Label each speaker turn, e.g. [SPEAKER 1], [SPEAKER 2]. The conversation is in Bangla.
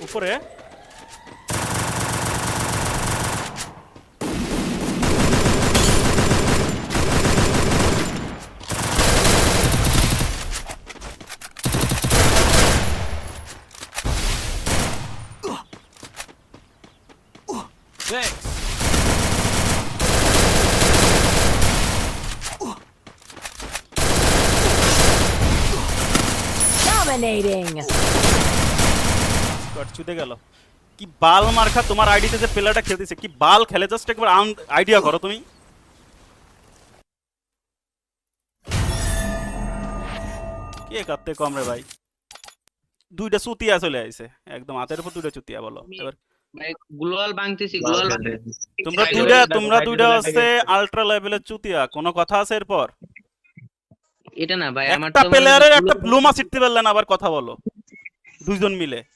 [SPEAKER 1] উপরে
[SPEAKER 2] Thanks.
[SPEAKER 3] Dominating.
[SPEAKER 1] স্কট চুদে গেল। কি বাল মার্কা তোমার আইডিতে যে প্লেয়ারটা খেলতেছে, কি বাল খেলে, জাস্ট একবার আইডিয়া করো তুমি। কে কাটতে কম রে ভাই, দুইটা চুতিয়া চলে আইছে একদম হাতের উপর, দুইটা চুতিয়া বলো এবার।
[SPEAKER 4] ভাই গ্লোয়াল ভাঙতেছি গ্লোয়াল
[SPEAKER 1] তোমরা দুইটা হচ্ছে আল্ট্রা লেভেলের চুতিয়া, কোনো কথা আছে এরপর?
[SPEAKER 4] এটা না ভাই আমার
[SPEAKER 1] একটা
[SPEAKER 4] তো
[SPEAKER 1] প্লেয়ারের একটা ব্লুমা ছিটতে পারলেন, আবার কথা বলো দুইজন মিলে।